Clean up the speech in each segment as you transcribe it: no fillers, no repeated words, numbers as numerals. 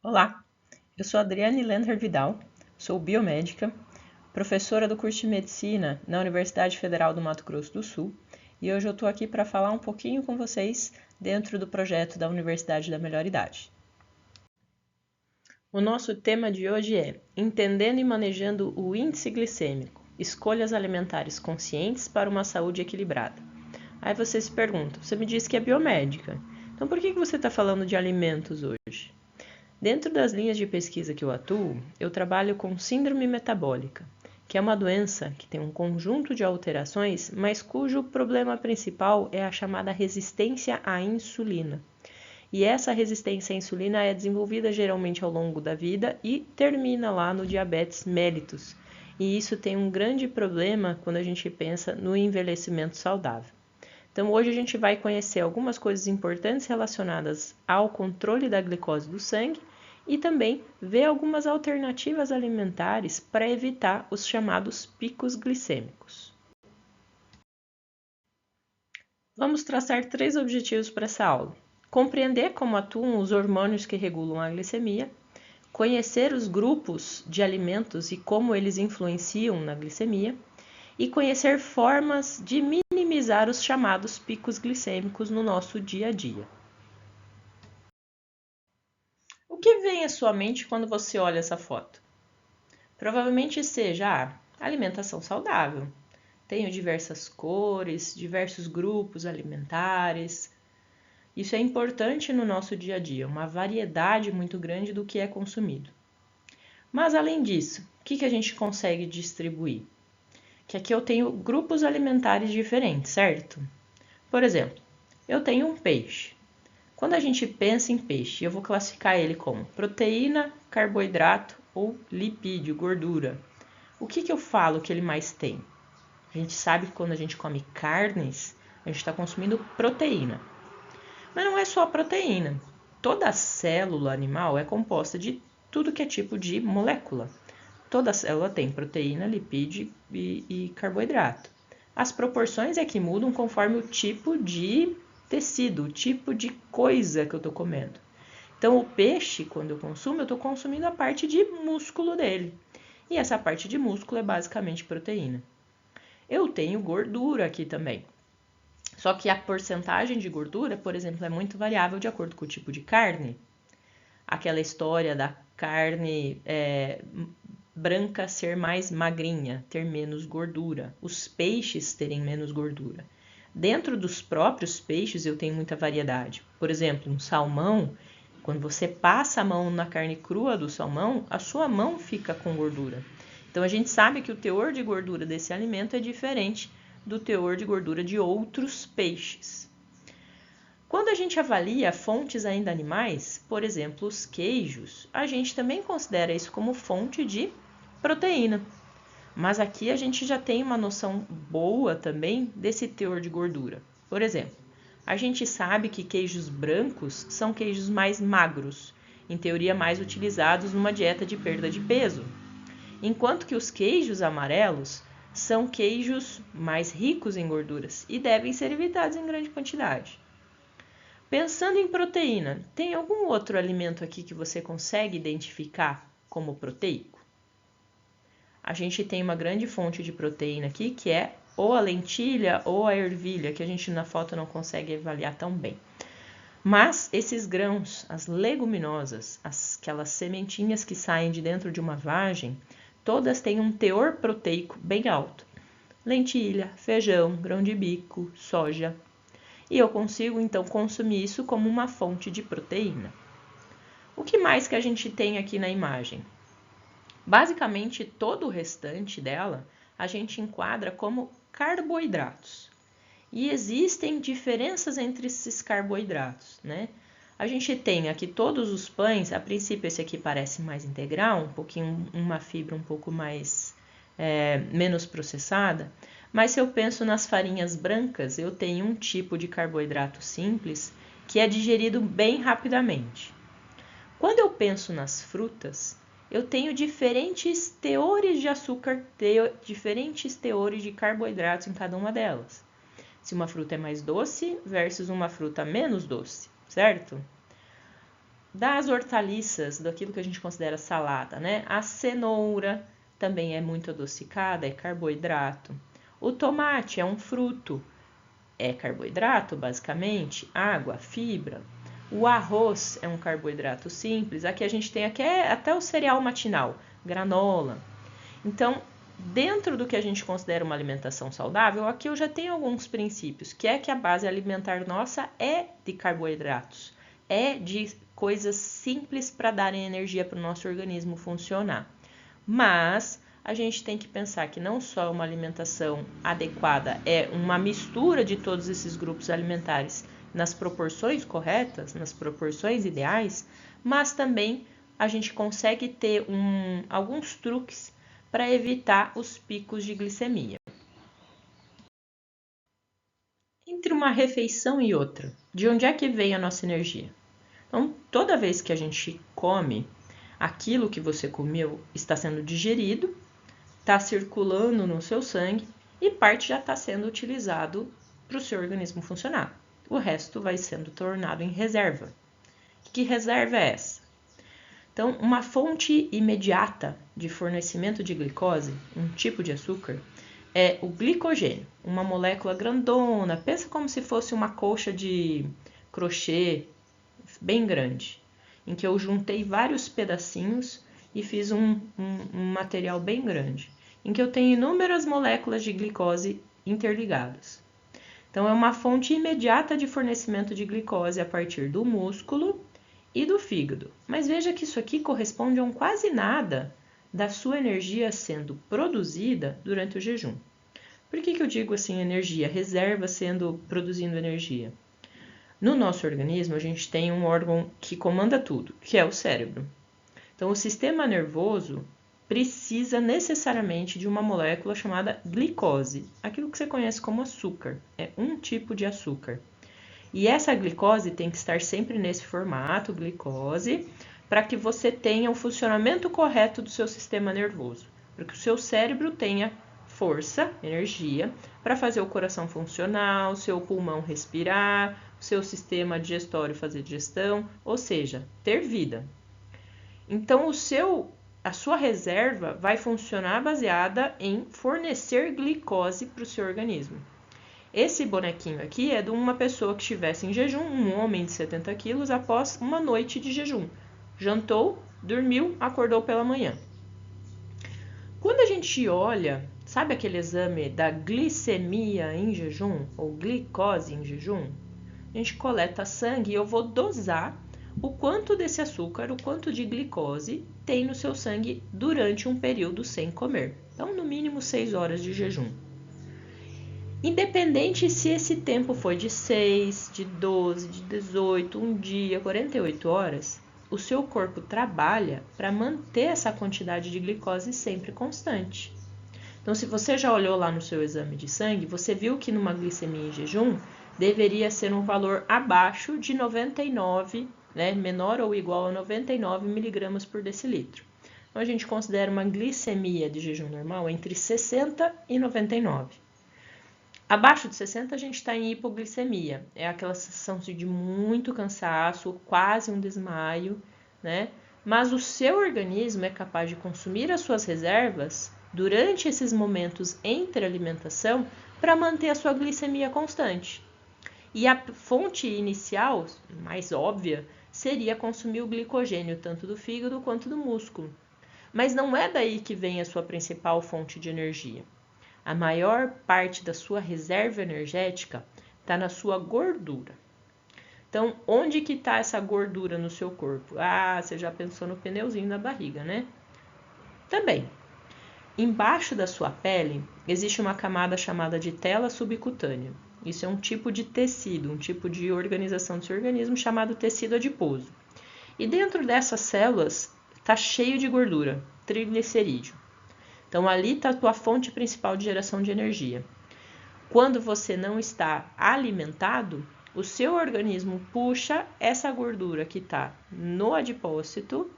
Olá, eu sou Adriane Lender Vidal, sou biomédica, professora do curso de Medicina na Universidade Federal do Mato Grosso do Sul e hoje eu estou aqui para falar um pouquinho com vocês dentro do projeto da Universidade da Melhor Idade. O nosso tema de hoje é Entendendo e Manejando o Índice Glicêmico, Escolhas Alimentares Conscientes para uma Saúde Equilibrada. Aí você se pergunta, você me disse que é biomédica, então por que você está falando de alimentos hoje? Dentro das linhas de pesquisa que eu atuo, eu trabalho com síndrome metabólica, que é uma doença que tem um conjunto de alterações, mas cujo problema principal é a chamada resistência à insulina. E essa resistência à insulina é desenvolvida geralmente ao longo da vida e termina lá no diabetes mellitus. E isso tem um grande problema quando a gente pensa no envelhecimento saudável. Então, hoje a gente vai conhecer algumas coisas importantes relacionadas ao controle da glicose do sangue e também ver algumas alternativas alimentares para evitar os chamados picos glicêmicos. Vamos traçar 3 objetivos para essa aula: compreender como atuam os hormônios que regulam a glicemia, conhecer os grupos de alimentos e como eles influenciam na glicemia, e conhecer formas de minimizar os chamados picos glicêmicos no nosso dia a dia. O que vem à sua mente quando você olha essa foto? Provavelmente seja alimentação saudável. Tenho diversas cores, diversos grupos alimentares. Isso é importante no nosso dia a dia, uma variedade muito grande do que é consumido. Mas além disso, o que a gente consegue distribuir? Que aqui eu tenho grupos alimentares diferentes, certo? Por exemplo, eu tenho um peixe. Quando a gente pensa em peixe, eu vou classificar ele como proteína, carboidrato ou lipídio, gordura. O que eu falo que ele mais tem? A gente sabe que quando a gente come carnes, a gente está consumindo proteína. Mas não é só proteína. Toda célula animal é composta de tudo que é tipo de molécula. Toda célula tem proteína, lipídio e carboidrato. As proporções é que mudam conforme o tipo de tecido, o tipo de coisa que eu estou comendo. Então, o peixe, quando eu consumo, eu estou consumindo a parte de músculo dele. E essa parte de músculo é basicamente proteína. Eu tenho gordura aqui também. Só que a porcentagem de gordura, por exemplo, é muito variável de acordo com o tipo de carne. Aquela história da carne branca ser mais magrinha, ter menos gordura, os peixes terem menos gordura. Dentro dos próprios peixes eu tenho muita variedade. Por exemplo, um salmão, quando você passa a mão na carne crua do salmão, a sua mão fica com gordura. Então a gente sabe que o teor de gordura desse alimento é diferente do teor de gordura de outros peixes. Quando a gente avalia fontes ainda animais, por exemplo, os queijos, a gente também considera isso como fonte de proteína. Mas aqui a gente já tem uma noção boa também desse teor de gordura. Por exemplo, a gente sabe que queijos brancos são queijos mais magros, em teoria mais utilizados numa dieta de perda de peso, enquanto que os queijos amarelos são queijos mais ricos em gorduras e devem ser evitados em grande quantidade. Pensando em proteína, tem algum outro alimento aqui que você consegue identificar como proteico? A gente tem uma grande fonte de proteína aqui, que é ou a lentilha ou a ervilha, que a gente na foto não consegue avaliar tão bem. Mas esses grãos, as leguminosas, aquelas sementinhas que saem de dentro de uma vagem, todas têm um teor proteico bem alto. Lentilha, feijão, grão de bico, soja. E eu consigo então consumir isso como uma fonte de proteína. O que mais que a gente tem aqui na imagem? Basicamente, todo o restante dela a gente enquadra como carboidratos. E existem diferenças entre esses carboidratos, né? A gente tem aqui todos os pães, a princípio esse aqui parece mais integral, um pouquinho, uma fibra um pouco mais menos processada, mas se eu penso nas farinhas brancas, eu tenho um tipo de carboidrato simples que é digerido bem rapidamente. Quando eu penso nas frutas, eu tenho diferentes teores de açúcar, diferentes teores de carboidratos em cada uma delas. Se uma fruta é mais doce versus uma fruta menos doce, certo? Das hortaliças, daquilo que a gente considera salada, né? A cenoura também é muito adocicada, é carboidrato. O tomate é um fruto, é carboidrato, basicamente, água, fibra. O arroz é um carboidrato simples. Aqui a gente tem até o cereal matinal, granola. Então, dentro do que a gente considera uma alimentação saudável, aqui eu já tenho alguns princípios, que é que a base alimentar nossa é de carboidratos, é de coisas simples para darem energia para o nosso organismo funcionar. Mas a gente tem que pensar que não só uma alimentação adequada é uma mistura de todos esses grupos alimentares nas proporções corretas, nas proporções ideais, mas também a gente consegue ter alguns truques para evitar os picos de glicemia. Entre uma refeição e outra, de onde é que vem a nossa energia? Então, toda vez que a gente come, aquilo que você comeu está sendo digerido, está circulando no seu sangue e parte já está sendo utilizado para o seu organismo funcionar. O resto vai sendo tornado em reserva. Que reserva é essa? Então, uma fonte imediata de fornecimento de glicose, um tipo de açúcar, é o glicogênio, uma molécula grandona, pensa como se fosse uma colcha de crochê bem grande, em que eu juntei vários pedacinhos e fiz um material bem grande, em que eu tenho inúmeras moléculas de glicose interligadas. Então, é uma fonte imediata de fornecimento de glicose a partir do músculo e do fígado. Mas veja que isso aqui corresponde a um quase nada da sua energia sendo produzida durante o jejum. Por que eu digo assim energia? Reserva produzindo energia. No nosso organismo, a gente tem um órgão que comanda tudo, que é o cérebro. Então, o sistema nervoso precisa necessariamente de uma molécula chamada glicose, aquilo que você conhece como açúcar, é um tipo de açúcar. E essa glicose tem que estar sempre nesse formato, glicose, para que você tenha o funcionamento correto do seu sistema nervoso, para que o seu cérebro tenha força, energia, para fazer o coração funcionar, o seu pulmão respirar, o seu sistema digestório fazer digestão, ou seja, ter vida. Então, a sua reserva vai funcionar baseada em fornecer glicose para o seu organismo. Esse bonequinho aqui é de uma pessoa que estivesse em jejum, um homem de 70 quilos, após uma noite de jejum. Jantou, dormiu, acordou pela manhã. Quando a gente olha, sabe aquele exame da glicemia em jejum, ou glicose em jejum? A gente coleta sangue e eu vou dosar o quanto desse açúcar, o quanto de glicose tem no seu sangue durante um período sem comer. Então, no mínimo 6 horas de jejum. Independente se esse tempo foi de 6, de 12, de 18, um dia, 48 horas, o seu corpo trabalha para manter essa quantidade de glicose sempre constante. Então, se você já olhou lá no seu exame de sangue, você viu que numa glicemia em jejum deveria ser um valor abaixo de 99, né, menor ou igual a 99 miligramas por decilitro. Então, a gente considera uma glicemia de jejum normal entre 60 e 99. Abaixo de 60 a gente está em hipoglicemia, é aquela sensação de muito cansaço, quase um desmaio, né? Mas o seu organismo é capaz de consumir as suas reservas durante esses momentos entre alimentação para manter a sua glicemia constante. E a fonte inicial, mais óbvia, seria consumir o glicogênio tanto do fígado quanto do músculo. Mas não é daí que vem a sua principal fonte de energia. A maior parte da sua reserva energética está na sua gordura. Então, onde que está essa gordura no seu corpo? Ah, você já pensou no pneuzinho na barriga, né? Também. Embaixo da sua pele existe uma camada chamada de tela subcutânea. Isso é um tipo de tecido, um tipo de organização do seu organismo chamado tecido adiposo. E dentro dessas células está cheio de gordura, triglicerídeo. Então, ali está a tua fonte principal de geração de energia. Quando você não está alimentado, o seu organismo puxa essa gordura que está no adipócito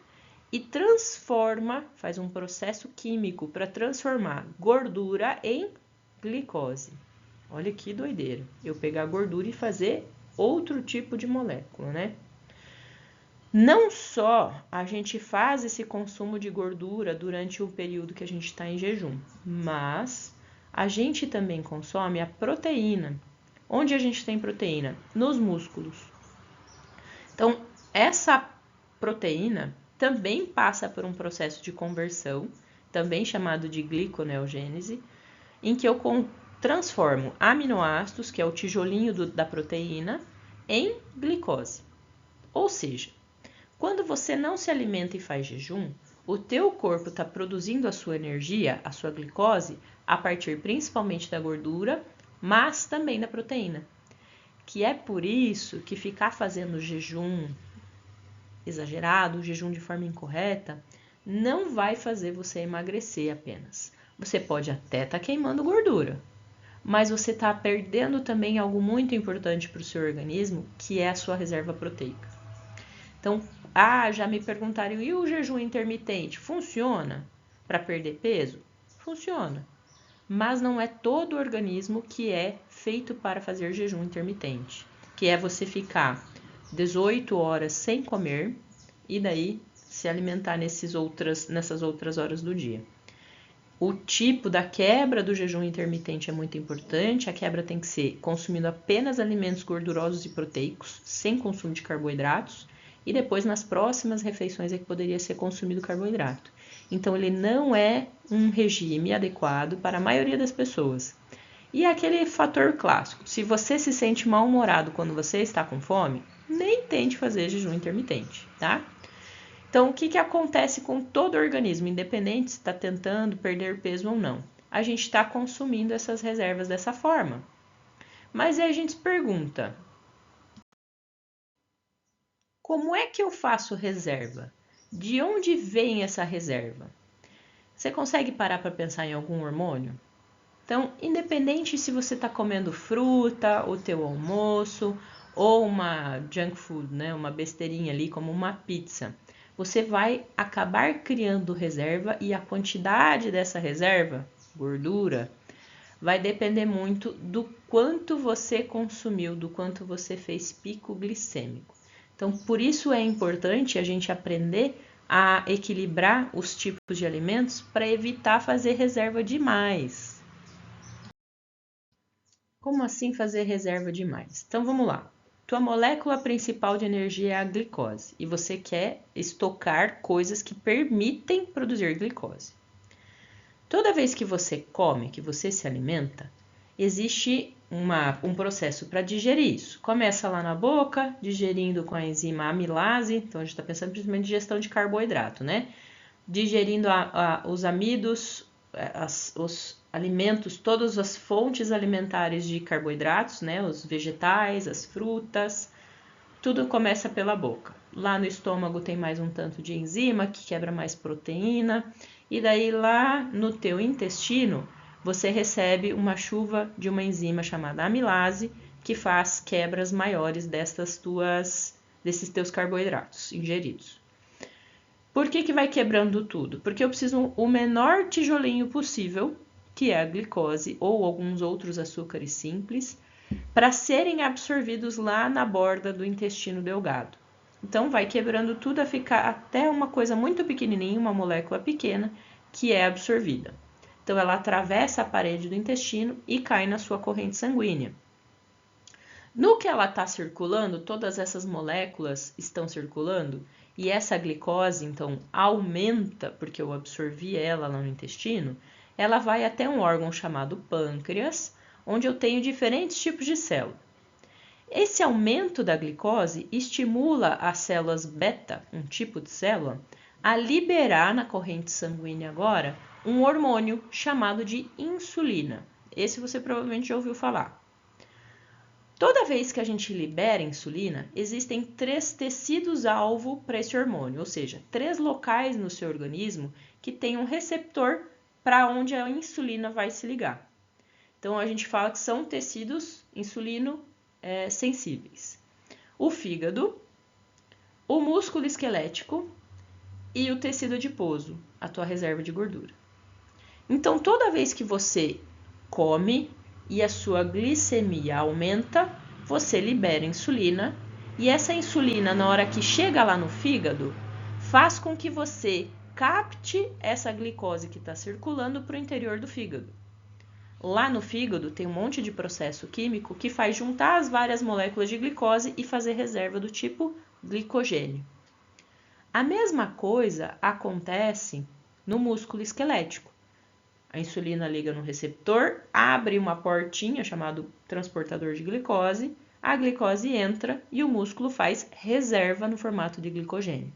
e transforma, faz um processo químico para transformar gordura em glicose. Olha que doideira, eu pegar gordura e fazer outro tipo de molécula, né? Não só a gente faz esse consumo de gordura durante o período que a gente está em jejum, mas a gente também consome a proteína. Onde a gente tem proteína? Nos músculos. Então, essa proteína também passa por um processo de conversão, também chamado de gliconeogênese, em que eu transformo aminoácidos, que é o tijolinho da proteína, em glicose. Ou seja, quando você não se alimenta e faz jejum, o teu corpo está produzindo a sua energia, a sua glicose, a partir principalmente da gordura, mas também da proteína. Que é por isso que ficar fazendo jejum exagerado, jejum de forma incorreta, não vai fazer você emagrecer apenas. Você pode até estar queimando gordura, mas você está perdendo também algo muito importante para o seu organismo, que é a sua reserva proteica. Então, já me perguntaram, e o jejum intermitente? Funciona para perder peso? Funciona. Mas não é todo o organismo que é feito para fazer jejum intermitente, que é você ficar 18 horas sem comer e daí se alimentar nessas outras horas do dia. O tipo da quebra do jejum intermitente é muito importante. A quebra tem que ser consumindo apenas alimentos gordurosos e proteicos, sem consumo de carboidratos, e depois nas próximas refeições é que poderia ser consumido carboidrato. Então ele não é um regime adequado para a maioria das pessoas. E aquele fator clássico, se você se sente mal-humorado quando você está com fome, nem tente fazer jejum intermitente, tá? Então, o que acontece com todo organismo, independente se está tentando perder peso ou não? A gente está consumindo essas reservas dessa forma. Mas aí a gente se pergunta, como é que eu faço reserva? De onde vem essa reserva? Você consegue parar para pensar em algum hormônio? Então, independente se você está comendo fruta, o teu almoço, ou uma junk food, né, uma besteirinha ali, como uma pizza, você vai acabar criando reserva e a quantidade dessa reserva, gordura, vai depender muito do quanto você consumiu, do quanto você fez pico glicêmico. Então, por isso é importante a gente aprender a equilibrar os tipos de alimentos para evitar fazer reserva demais. Como assim fazer reserva demais? Então vamos lá. Tua molécula principal de energia é a glicose e você quer estocar coisas que permitem produzir glicose. Toda vez que você come, que você se alimenta, existe um processo para digerir isso. Começa lá na boca, digerindo com a enzima amilase, então a gente está pensando principalmente em digestão de carboidrato, né? Digerindo os amidos, os alimentos, todas as fontes alimentares de carboidratos, né? Os vegetais, as frutas, tudo começa pela boca. Lá no estômago tem mais um tanto de enzima que quebra mais proteína, e daí lá no teu intestino você recebe uma chuva de uma enzima chamada amilase que faz quebras maiores desses teus carboidratos ingeridos. Por que vai quebrando tudo? Porque eu preciso o menor tijolinho possível, que é a glicose ou alguns outros açúcares simples, para serem absorvidos lá na borda do intestino delgado. Então vai quebrando tudo a ficar até uma coisa muito pequenininha, uma molécula pequena, que é absorvida. Então ela atravessa a parede do intestino e cai na sua corrente sanguínea. No que ela está circulando, todas essas moléculas estão circulando e essa glicose, então, aumenta, porque eu absorvi ela lá no intestino, ela vai até um órgão chamado pâncreas, onde eu tenho diferentes tipos de célula. Esse aumento da glicose estimula as células beta, um tipo de célula, a liberar na corrente sanguínea agora um hormônio chamado de insulina. Esse você provavelmente já ouviu falar. Toda vez que a gente libera insulina, existem 3 tecidos-alvo para esse hormônio, ou seja, 3 locais no seu organismo que tem um receptor para onde a insulina vai se ligar. Então, a gente fala que são tecidos insulino sensíveis. O fígado, o músculo esquelético e o tecido adiposo, a tua reserva de gordura. Então, toda vez que você come e a sua glicemia aumenta, você libera insulina E essa insulina, na hora que chega lá no fígado, faz com que você capte essa glicose que está circulando para o interior do fígado. Lá no fígado tem um monte de processo químico que faz juntar as várias moléculas de glicose e fazer reserva do tipo glicogênio. A mesma coisa acontece no músculo esquelético. A insulina liga no receptor, abre uma portinha chamado transportador de glicose, a glicose entra e o músculo faz reserva no formato de glicogênio.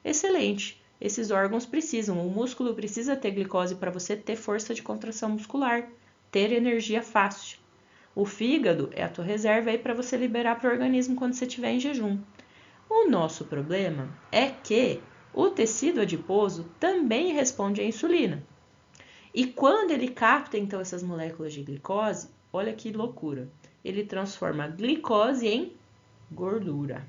Excelente! Esses órgãos precisam, o músculo precisa ter glicose para você ter força de contração muscular, ter energia fácil. O fígado é a tua reserva aí para você liberar para o organismo quando você estiver em jejum. O nosso problema é que o tecido adiposo também responde à insulina. E quando ele capta então essas moléculas de glicose, olha que loucura, ele transforma a glicose em gordura.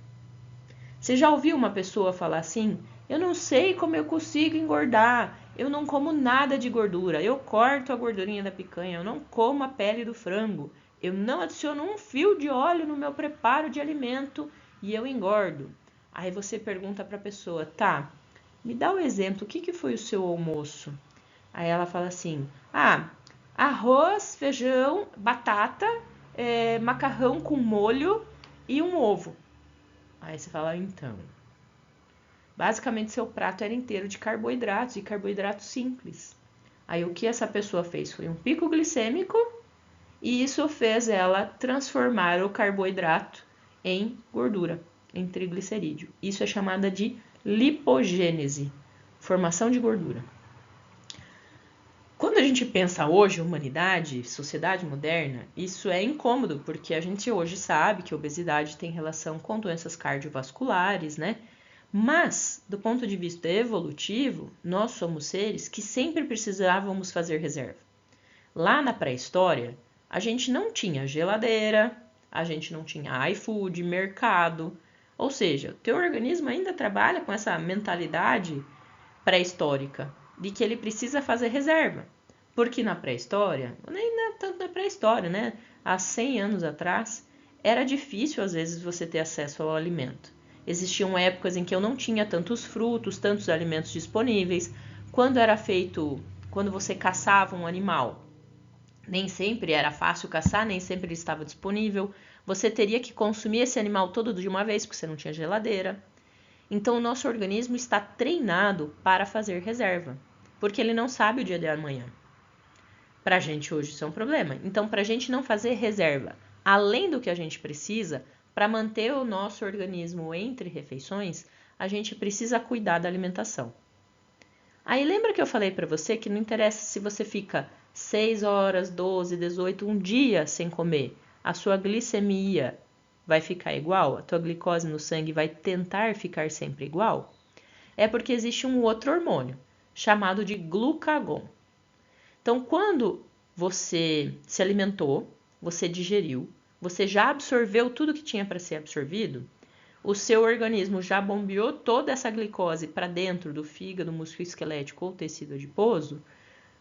Você já ouviu uma pessoa falar assim? Eu não sei como eu consigo engordar, eu não como nada de gordura, eu corto a gordurinha da picanha, eu não como a pele do frango, eu não adiciono um fio de óleo no meu preparo de alimento e eu engordo. Aí você pergunta para a pessoa, tá, me dá o exemplo, o que foi o seu almoço? Aí ela fala assim, arroz, feijão, batata, macarrão com molho e um ovo. Aí você fala, então, basicamente seu prato era inteiro de carboidratos e carboidratos simples. Aí o que essa pessoa fez foi um pico glicêmico e isso fez ela transformar o carboidrato em gordura, em triglicerídeo. Isso é chamada de lipogênese, formação de gordura. Quando a gente pensa hoje, humanidade, sociedade moderna, isso é incômodo, porque a gente hoje sabe que a obesidade tem relação com doenças cardiovasculares, né? Mas, do ponto de vista evolutivo, nós somos seres que sempre precisávamos fazer reserva. Lá na pré-história, a gente não tinha geladeira, a gente não tinha iFood, mercado, ou seja, o teu organismo ainda trabalha com essa mentalidade pré-histórica de que ele precisa fazer reserva. Porque na pré-história, nem tanto na pré-história, né? Há 100 anos atrás, era difícil às vezes você ter acesso ao alimento. Existiam épocas em que eu não tinha tantos frutos, tantos alimentos disponíveis. Quando você caçava um animal, nem sempre era fácil caçar, nem sempre ele estava disponível. Você teria que consumir esse animal todo de uma vez, porque você não tinha geladeira. Então, o nosso organismo está treinado para fazer reserva, porque ele não sabe o dia de amanhã. Para a gente hoje isso é um problema. Então, para a gente não fazer reserva, além do que a gente precisa, para manter o nosso organismo entre refeições, a gente precisa cuidar da alimentação. Aí lembra que eu falei para você que não interessa se você fica 6 horas, 12, 18, um dia sem comer, a sua glicemia vai ficar igual? A tua glicose no sangue vai tentar ficar sempre igual? É porque existe um outro hormônio, chamado de glucagon. Então, quando você se alimentou, você digeriu, você já absorveu tudo que tinha para ser absorvido, o seu organismo já bombeou toda essa glicose para dentro do fígado, músculo esquelético ou tecido adiposo,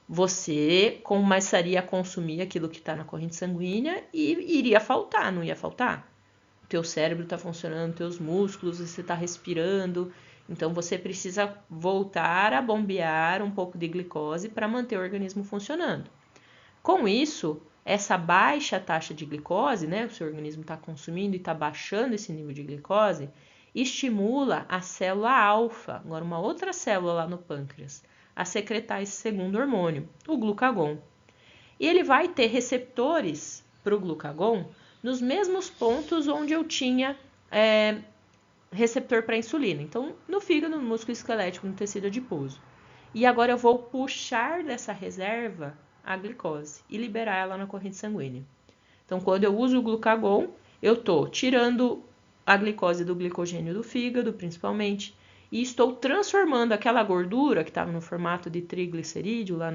você começaria a consumir aquilo que está na corrente sanguínea e iria faltar, não ia faltar? O teu cérebro está funcionando, teus músculos, você está respirando, então você precisa voltar a bombear um pouco de glicose para manter o organismo funcionando. Com isso, essa baixa taxa de glicose, né, o seu organismo está consumindo e está baixando esse nível de glicose, estimula a célula alfa, agora uma outra célula lá no pâncreas, a secretar esse segundo hormônio, o glucagon. E ele vai ter receptores para o glucagon nos mesmos pontos onde eu tinha receptor para insulina. Então, no fígado, no músculo esquelético, no tecido adiposo. E agora eu vou puxar dessa reserva a glicose e liberar ela na corrente sanguínea. Então, quando eu uso o glucagon, eu estou tirando a glicose do glicogênio do fígado, principalmente, e estou transformando aquela gordura que estava no formato de triglicerídeo, lá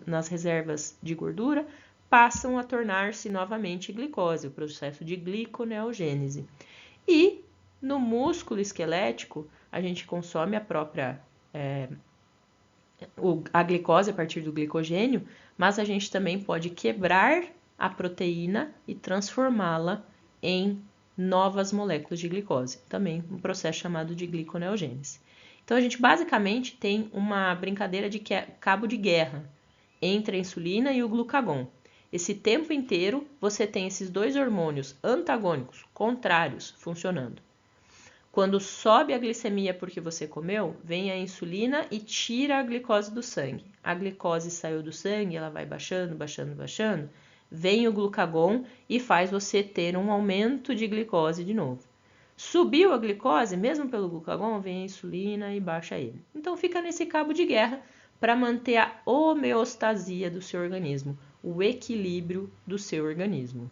nas reservas de gordura, passam a tornar-se novamente glicose, o processo de gliconeogênese. E no músculo esquelético, a gente consome a glicose a partir do glicogênio, mas a gente também pode quebrar a proteína e transformá-la em novas moléculas de glicose, também um processo chamado de gliconeogênese. Então, a gente basicamente tem uma brincadeira de cabo de guerra entre a insulina e o glucagon. Esse tempo inteiro, você tem esses dois hormônios antagônicos, contrários, funcionando. Quando sobe a glicemia porque você comeu, vem a insulina e tira a glicose do sangue. A glicose saiu do sangue, ela vai baixando, baixando, baixando. Vem o glucagon e faz você ter um aumento de glicose de novo. Subiu a glicose, mesmo pelo glucagon, vem a insulina e baixa ele. Então fica nesse cabo de guerra para manter a homeostasia do seu organismo, o equilíbrio do seu organismo.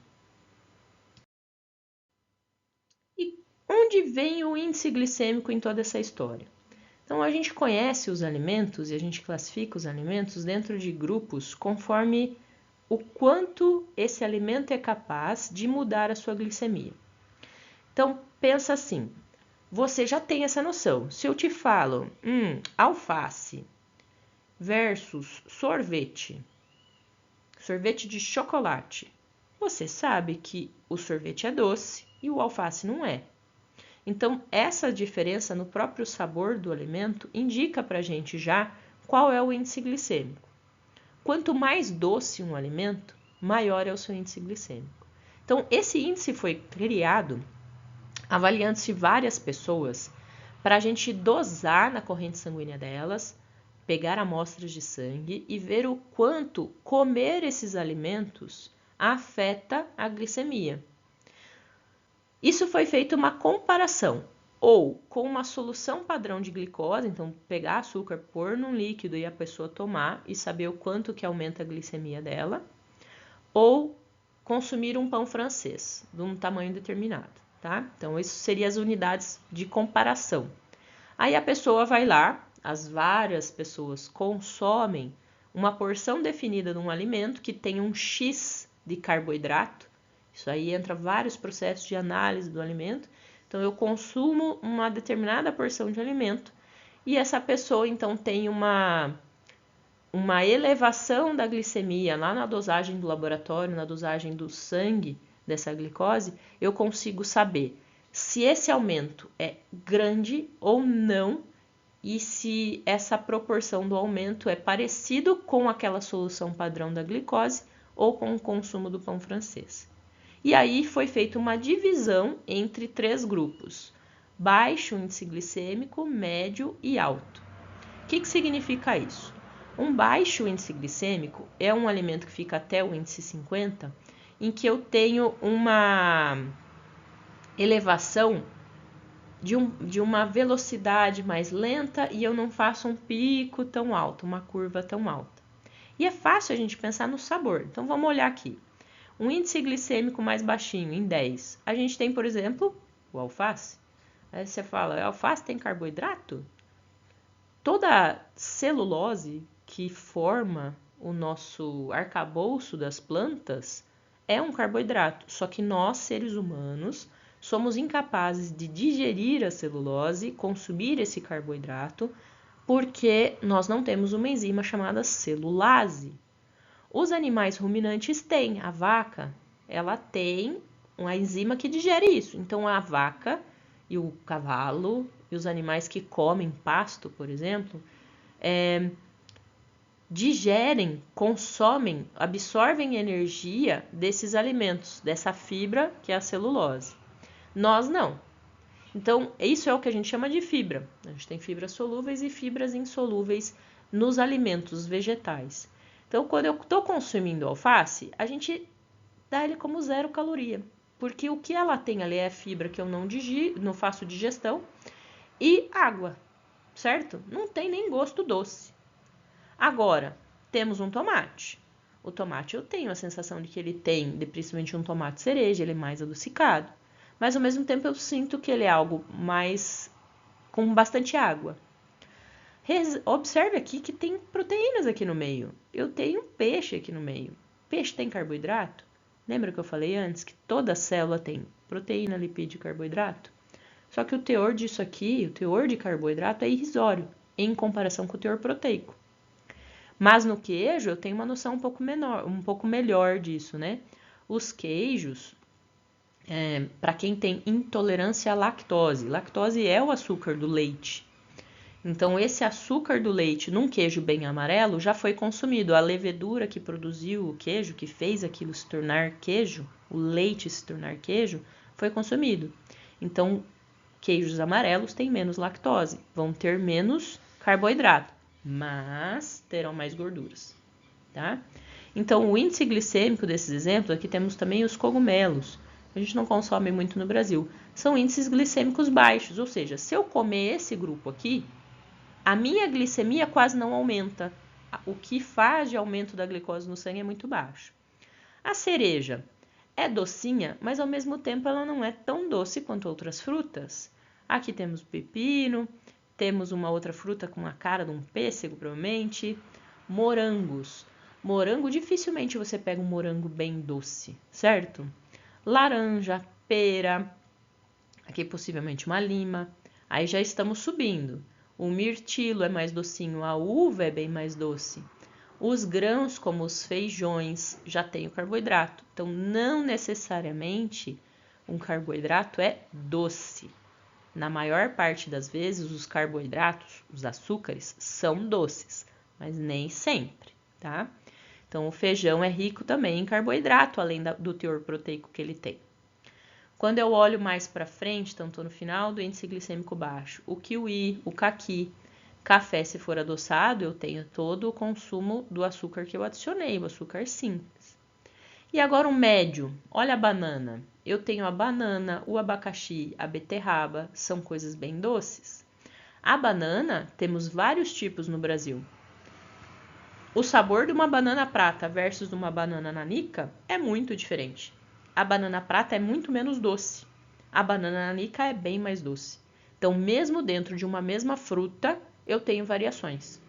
E onde vem o índice glicêmico em toda essa história? Então a gente conhece os alimentos e a gente classifica os alimentos dentro de grupos conforme o quanto esse alimento é capaz de mudar a sua glicemia. Então, pensa assim, você já tem essa noção. Se eu te falo, alface versus sorvete de chocolate, você sabe que o sorvete é doce e o alface não é. Então, essa diferença no próprio sabor do alimento indica pra gente já qual é o índice glicêmico. Quanto mais doce um alimento, maior é o seu índice glicêmico. Então, esse índice foi criado avaliando-se várias pessoas para a gente dosar na corrente sanguínea delas, pegar amostras de sangue e ver o quanto comer esses alimentos afeta a glicemia. Isso foi feita uma comparação, ou com uma solução padrão de glicose, então pegar açúcar, pôr num líquido e a pessoa tomar e saber o quanto que aumenta a glicemia dela, ou consumir um pão francês de um tamanho determinado. Tá? Então, isso seriam as unidades de comparação. Aí a pessoa vai lá, as várias pessoas consomem uma porção definida de um alimento que tem um X de carboidrato. Isso aí entra vários processos de análise do alimento. Então, eu consumo uma determinada porção de alimento e essa pessoa, então, tem uma elevação da glicemia lá na dosagem do laboratório, na dosagem do sangue, dessa glicose, eu consigo saber se esse aumento é grande ou não e se essa proporção do aumento é parecido com aquela solução padrão da glicose ou com o consumo do pão francês. E aí foi feita uma divisão entre 3 grupos: baixo índice glicêmico, médio e alto. O que significa isso? Um baixo índice glicêmico é um alimento que fica até o índice 50, em que eu tenho uma elevação de uma velocidade mais lenta e eu não faço um pico tão alto, uma curva tão alta. E é fácil a gente pensar no sabor. Então, vamos olhar aqui. Um índice glicêmico mais baixinho, em 10. A gente tem, por exemplo, o alface. Aí você fala, alface tem carboidrato? Toda celulose que forma o nosso arcabouço das plantas é um carboidrato, só que nós, seres humanos, somos incapazes de digerir a celulose, consumir esse carboidrato, porque nós não temos uma enzima chamada celulase. Os animais ruminantes têm, a vaca, ela tem uma enzima que digere isso. Então, a vaca e o cavalo e os animais que comem pasto, por exemplo, digerem, consomem, absorvem energia desses alimentos, dessa fibra que é a celulose. Nós não. Então, isso é o que a gente chama de fibra. A gente tem fibras solúveis e fibras insolúveis nos alimentos vegetais. Então, quando eu estou consumindo alface, a gente dá ele como 0 caloria. Porque o que ela tem ali é fibra que eu não faço digestão e água, certo? Não tem nem gosto doce. Agora, temos um tomate. O tomate eu tenho a sensação de que ele tem, principalmente um tomate cereja, ele é mais adocicado. Mas ao mesmo tempo eu sinto que ele é algo mais com bastante água. Observe aqui que tem proteínas aqui no meio. Eu tenho peixe aqui no meio. Peixe tem carboidrato? Lembra que eu falei antes que toda célula tem proteína, lipídio e carboidrato? Só que o teor disso aqui, o teor de carboidrato é irrisório em comparação com o teor proteico. Mas no queijo eu tenho uma noção um pouco melhor disso, né? Os queijos, para quem tem intolerância à lactose. Lactose é o açúcar do leite. Então, esse açúcar do leite num queijo bem amarelo já foi consumido. A levedura que produziu o queijo, que fez aquilo se tornar queijo, o leite se tornar queijo, foi consumido. Então, queijos amarelos têm menos lactose, vão ter menos carboidrato, mas terão mais gorduras, tá? Então, o índice glicêmico desses exemplos, aqui temos também os cogumelos, a gente não consome muito no Brasil, são índices glicêmicos baixos, ou seja, se eu comer esse grupo aqui, a minha glicemia quase não aumenta. O que faz de aumento da glicose no sangue é muito baixo. A cereja é docinha, mas ao mesmo tempo ela não é tão doce quanto outras frutas. Aqui temos o pepino, temos uma outra fruta com a cara de um pêssego, provavelmente. Morangos. Morango, dificilmente você pega um morango bem doce, certo? Laranja, pera, aqui possivelmente uma lima. Aí já estamos subindo. O mirtilo é mais docinho, a uva é bem mais doce. Os grãos, como os feijões, já têm o carboidrato. Então, não necessariamente um carboidrato é doce. Na maior parte das vezes, os carboidratos, os açúcares, são doces, mas nem sempre, tá? Então, o feijão é rico também em carboidrato, além do teor proteico que ele tem. Quando eu olho mais para frente, então estou no final do índice glicêmico baixo, o kiwi, o caqui, café, se for adoçado, eu tenho todo o consumo do açúcar que eu adicionei, o açúcar simples. E agora o médio, olha a banana. Eu tenho a banana, o abacaxi, a beterraba, são coisas bem doces. A banana, temos vários tipos no Brasil. O sabor de uma banana prata versus uma banana nanica é muito diferente. A banana prata é muito menos doce. A banana nanica é bem mais doce. Então, mesmo dentro de uma mesma fruta, eu tenho variações.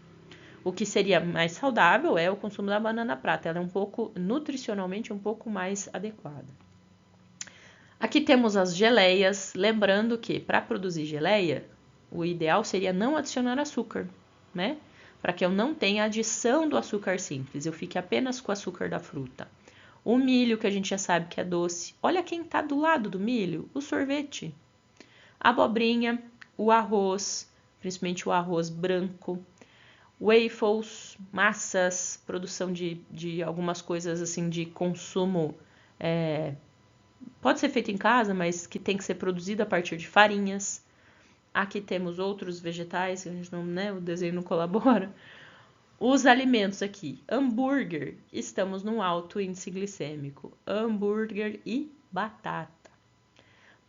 O que seria mais saudável é o consumo da banana prata. Ela é nutricionalmente um pouco mais adequada. Aqui temos as geleias. Lembrando que para produzir geleia, o ideal seria não adicionar açúcar, né? Para que eu não tenha adição do açúcar simples, eu fique apenas com o açúcar da fruta. O milho, que a gente já sabe que é doce. Olha quem está do lado do milho, o sorvete. A abobrinha, o arroz, principalmente o arroz branco. Waffles, massas, produção de algumas coisas assim de consumo. Pode ser feito em casa, mas que tem que ser produzido a partir de farinhas. Aqui temos outros vegetais, que a gente não, né, o desenho não colabora. Os alimentos aqui, hambúrguer, estamos num alto índice glicêmico, hambúrguer e batata.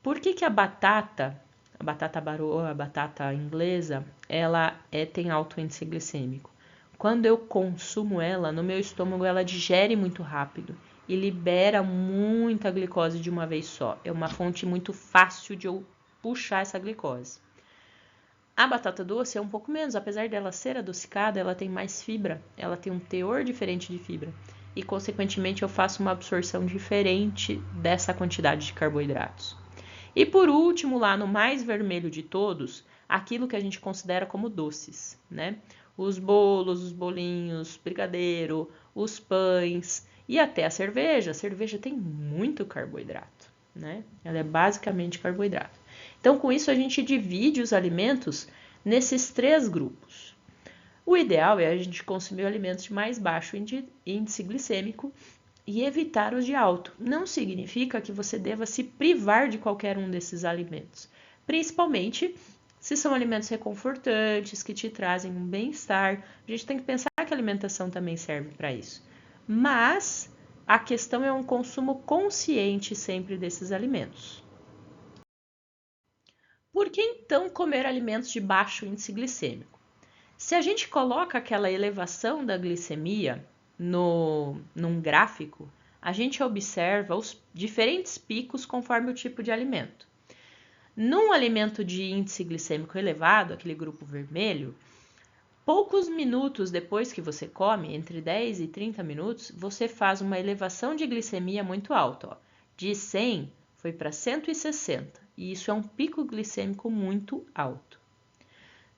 Por que a batata baroa, a batata inglesa, ela tem alto índice glicêmico? Quando eu consumo ela, no meu estômago, ela digere muito rápido e libera muita glicose de uma vez só. É uma fonte muito fácil de eu puxar essa glicose. A batata doce é um pouco menos, apesar dela ser adocicada, ela tem mais fibra, ela tem um teor diferente de fibra e, consequentemente, eu faço uma absorção diferente dessa quantidade de carboidratos. E por último, lá no mais vermelho de todos, aquilo que a gente considera como doces, né? Os bolos, os bolinhos, brigadeiro, os pães e até a cerveja. A cerveja tem muito carboidrato, né? Ela é basicamente carboidrato. Então, com isso, a gente divide os alimentos nesses 3 grupos. O ideal é a gente consumir alimentos de mais baixo índice glicêmico e evitar os de alto. Não significa que você deva se privar de qualquer um desses alimentos, principalmente se são alimentos reconfortantes, que te trazem um bem-estar. A gente tem que pensar que a alimentação também serve para isso. Mas a questão é um consumo consciente sempre desses alimentos. Por que então comer alimentos de baixo índice glicêmico? Se a gente coloca aquela elevação da glicemia num gráfico, a gente observa os diferentes picos conforme o tipo de alimento. Num alimento de índice glicêmico elevado, aquele grupo vermelho, poucos minutos depois que você come, entre 10 e 30 minutos, você faz uma elevação de glicemia muito alta. Ó. De 100 foi para 160, e isso é um pico glicêmico muito alto.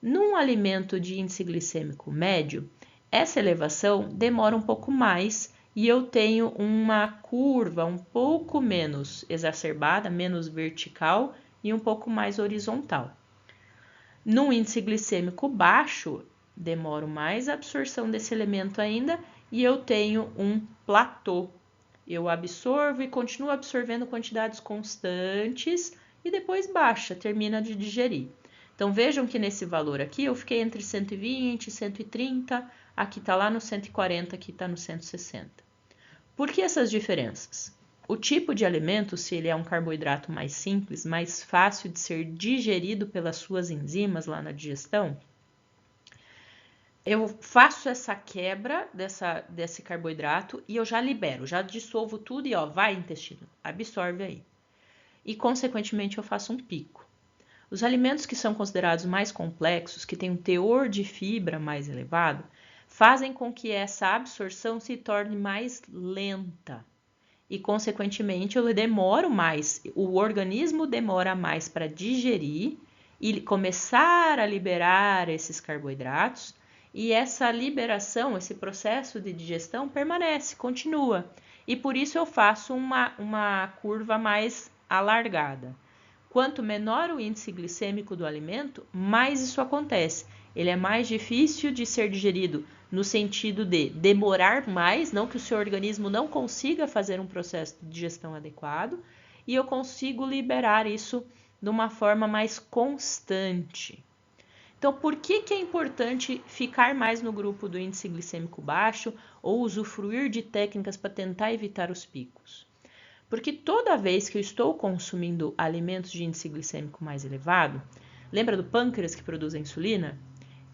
Num alimento de índice glicêmico médio, essa elevação demora um pouco mais e eu tenho uma curva um pouco menos exacerbada, menos vertical e um pouco mais horizontal. No índice glicêmico baixo, demoro mais a absorção desse elemento ainda e eu tenho um platô. Eu absorvo e continuo absorvendo quantidades constantes e depois baixa, termina de digerir. Então vejam que nesse valor aqui eu fiquei entre 120 e 130, aqui está lá no 140, aqui está no 160. Por que essas diferenças? O tipo de alimento, se ele é um carboidrato mais simples, mais fácil de ser digerido pelas suas enzimas lá na digestão, eu faço essa quebra desse carboidrato e eu já libero, já dissolvo tudo e ó, vai intestino, absorve aí. E consequentemente eu faço um pico. Os alimentos que são considerados mais complexos, que têm um teor de fibra mais elevado, fazem com que essa absorção se torne mais lenta. E, consequentemente, eu demoro mais, o organismo demora mais para digerir e começar a liberar esses carboidratos, e essa liberação, esse processo de digestão permanece, continua. E por isso eu faço uma curva mais alargada. Quanto menor o índice glicêmico do alimento, mais isso acontece. Ele é mais difícil de ser digerido no sentido de demorar mais, não que o seu organismo não consiga fazer um processo de digestão adequado, e eu consigo liberar isso de uma forma mais constante. Então, por que é importante ficar mais no grupo do índice glicêmico baixo ou usufruir de técnicas para tentar evitar os picos? Porque toda vez que eu estou consumindo alimentos de índice glicêmico mais elevado, lembra do pâncreas que produz a insulina?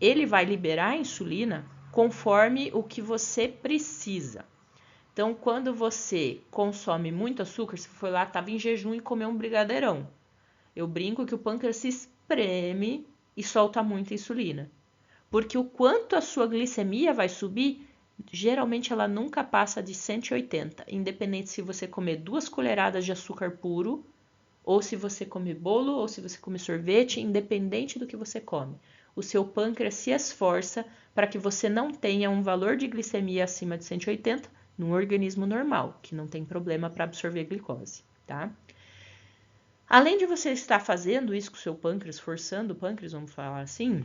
Ele vai liberar a insulina conforme o que você precisa. Então, quando você consome muito açúcar, se foi lá, estava em jejum e comeu um brigadeirão, eu brinco que o pâncreas se espreme e solta muita insulina. Porque o quanto a sua glicemia vai subir, geralmente ela nunca passa de 180, independente se você comer 2 colheradas de açúcar puro, ou se você comer bolo, ou se você comer sorvete, independente do que você come. O seu pâncreas se esforça para que você não tenha um valor de glicemia acima de 180 num organismo normal, que não tem problema para absorver glicose, tá? Além de você estar fazendo isso com o seu pâncreas, forçando o pâncreas, vamos falar assim,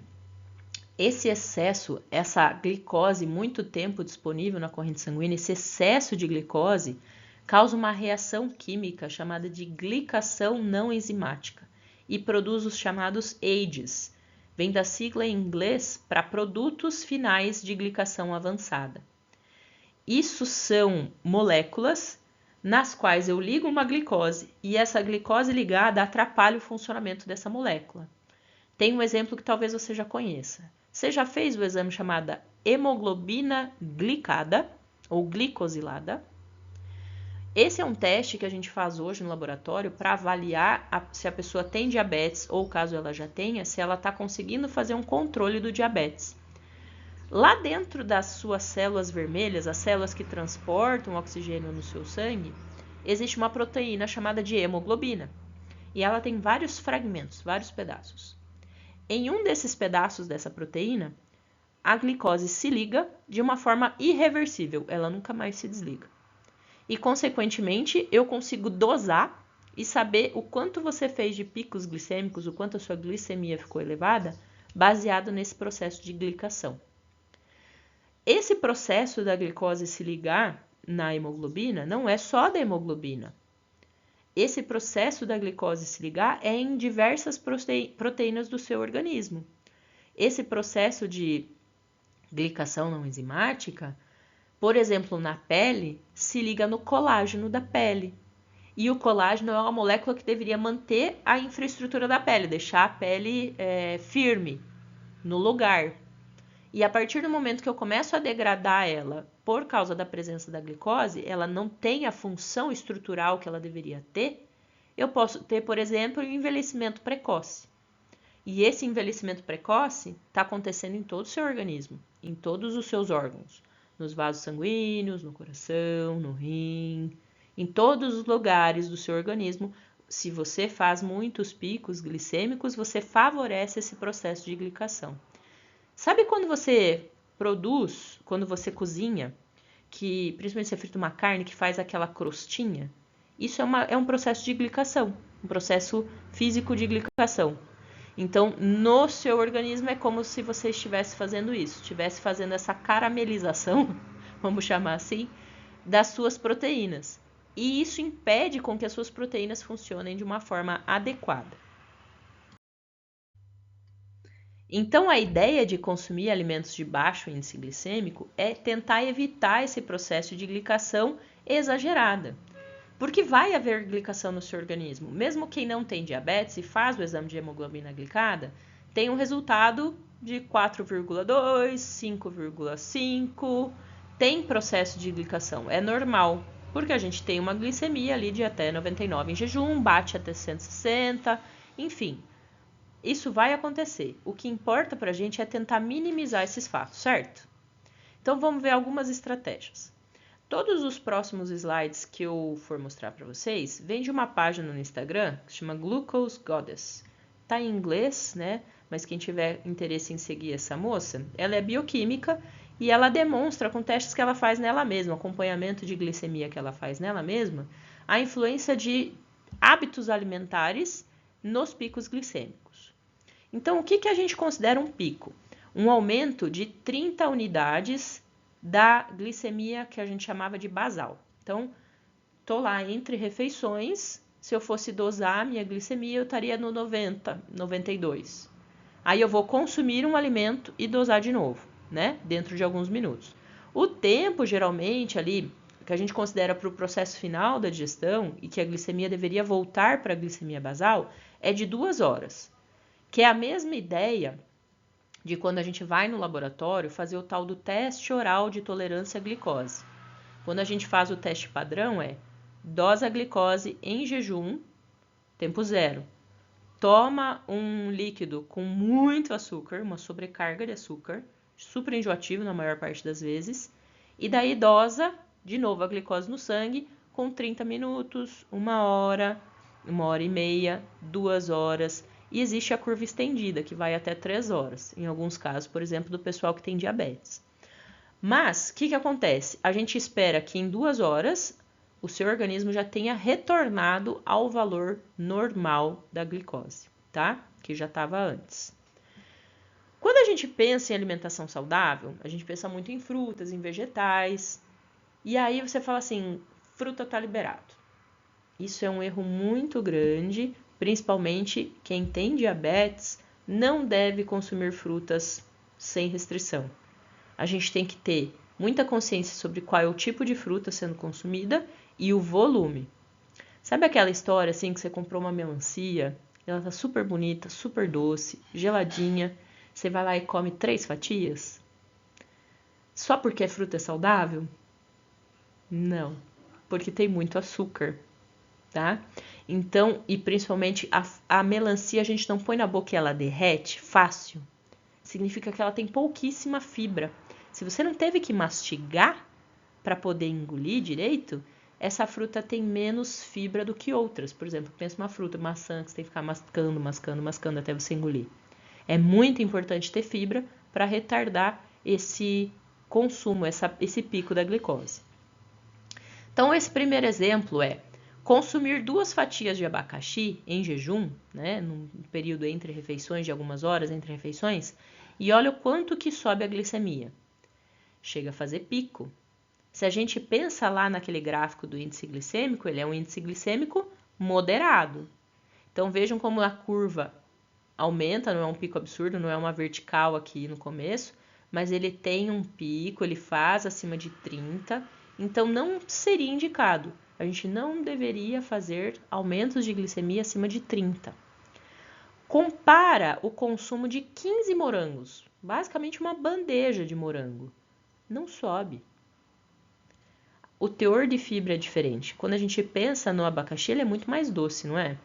esse excesso, essa glicose muito tempo disponível na corrente sanguínea, esse excesso de glicose causa uma reação química chamada de glicação não enzimática e produz os chamados AGEs. Vem da sigla em inglês para produtos finais de glicação avançada. Isso são moléculas nas quais eu ligo uma glicose e essa glicose ligada atrapalha o funcionamento dessa molécula. Tem um exemplo que talvez você já conheça. Você já fez o exame chamado hemoglobina glicada ou glicosilada? Esse é um teste que a gente faz hoje no laboratório para avaliar se a pessoa tem diabetes ou, caso ela já tenha, se ela está conseguindo fazer um controle do diabetes. Lá dentro das suas células vermelhas, as células que transportam oxigênio no seu sangue, existe uma proteína chamada de hemoglobina. E ela tem vários fragmentos, vários pedaços. Em um desses pedaços dessa proteína, a glicose se liga de uma forma irreversível, ela nunca mais se desliga. E, consequentemente, eu consigo dosar e saber o quanto você fez de picos glicêmicos, o quanto a sua glicemia ficou elevada, baseado nesse processo de glicação. Esse processo da glicose se ligar na hemoglobina não é só da hemoglobina. Esse processo da glicose se ligar é em diversas proteínas do seu organismo. Esse processo de glicação não enzimática, por exemplo, na pele, se liga no colágeno da pele. E o colágeno é uma molécula que deveria manter a infraestrutura da pele, deixar a pele firme, no lugar. E a partir do momento que eu começo a degradar ela por causa da presença da glicose, ela não tem a função estrutural que ela deveria ter, eu posso ter, por exemplo, um envelhecimento precoce. E esse envelhecimento precoce está acontecendo em todo o seu organismo, em todos os seus órgãos, nos vasos sanguíneos, no coração, no rim, em todos os lugares do seu organismo. Se você faz muitos picos glicêmicos, você favorece esse processo de glicação. Sabe quando você produz, quando você cozinha, que, principalmente se você frita uma carne que faz aquela crostinha, isso é um processo de glicação, um processo físico de glicação. Então, no seu organismo é como se você estivesse fazendo isso, estivesse fazendo essa caramelização, vamos chamar assim, das suas proteínas. E isso impede com que as suas proteínas funcionem de uma forma adequada. Então, a ideia de consumir alimentos de baixo índice glicêmico é tentar evitar esse processo de glicação exagerada. Porque vai haver glicação no seu organismo. Mesmo quem não tem diabetes e faz o exame de hemoglobina glicada, tem um resultado de 4,2, 5,5. Tem processo de glicação, é normal. Porque a gente tem uma glicemia ali de até 99 em jejum, bate até 160, enfim. Isso vai acontecer. O que importa para a gente é tentar minimizar esses fatos, certo? Então vamos ver algumas estratégias. Todos os próximos slides que eu for mostrar para vocês vêm de uma página no Instagram que se chama Glucose Goddess. Tá em inglês, né? Mas quem tiver interesse em seguir essa moça, ela é bioquímica e ela demonstra com testes que ela faz nela mesma, acompanhamento de glicemia que ela faz nela mesma, a influência de hábitos alimentares nos picos glicêmicos. Então, o que a gente considera um pico? Um aumento de 30 unidades da glicemia que a gente chamava de basal. Então, tô lá entre refeições, se eu fosse dosar a minha glicemia, eu estaria no 90, 92. Aí eu vou consumir um alimento e dosar de novo, né? Dentro de alguns minutos. O tempo, geralmente, ali, que a gente considera para o processo final da digestão e que a glicemia deveria voltar para a glicemia basal, é de 2 horas. Que é a mesma ideia de quando a gente vai no laboratório fazer o tal do teste oral de tolerância à glicose. Quando a gente faz o teste padrão dosa a glicose em jejum, tempo zero. Toma um líquido com muito açúcar, uma sobrecarga de açúcar, super enjoativo na maior parte das vezes, e daí dosa de novo a glicose no sangue com 30 minutos, 1 hora e meia, 2 horas. E existe a curva estendida, que vai até 3 horas, em alguns casos, por exemplo, do pessoal que tem diabetes. Mas, o que acontece? A gente espera que em 2 horas o seu organismo já tenha retornado ao valor normal da glicose, tá? Que já estava antes. Quando a gente pensa em alimentação saudável, a gente pensa muito em frutas, em vegetais. E aí você fala assim, fruta tá liberado. Isso é um erro muito grande, principalmente quem tem diabetes não deve consumir frutas sem restrição. A gente tem que ter muita consciência sobre qual é o tipo de fruta sendo consumida e o volume. Sabe aquela história assim que você comprou uma melancia, ela tá super bonita, super doce, geladinha, você vai lá e come 3 fatias? Só porque a fruta é saudável? Não, porque tem muito açúcar. Tá? Então, e principalmente a melancia a gente não põe na boca e ela derrete fácil. Significa que ela tem pouquíssima fibra. Se você não teve que mastigar para poder engolir direito, essa fruta tem menos fibra do que outras. Por exemplo, pensa uma fruta, maçã, que você tem que ficar mascando até você engolir. É muito importante ter fibra para retardar esse consumo, esse pico da glicose. Então, esse primeiro exemplo é consumir 2 fatias de abacaxi em jejum, né, num período entre refeições, de algumas horas entre refeições, e olha o quanto que sobe a glicemia. Chega a fazer pico. Se a gente pensa lá naquele gráfico do índice glicêmico, ele é um índice glicêmico moderado. Então vejam como a curva aumenta, não é um pico absurdo, não é uma vertical aqui no começo, mas ele tem um pico, ele faz acima de 30, então não seria indicado. A gente não deveria fazer aumentos de glicemia acima de 30. Compara o consumo de 15 morangos, basicamente uma bandeja de morango. Não sobe. O teor de fibra é diferente. Quando a gente pensa no abacaxi, ele é muito mais doce, não é?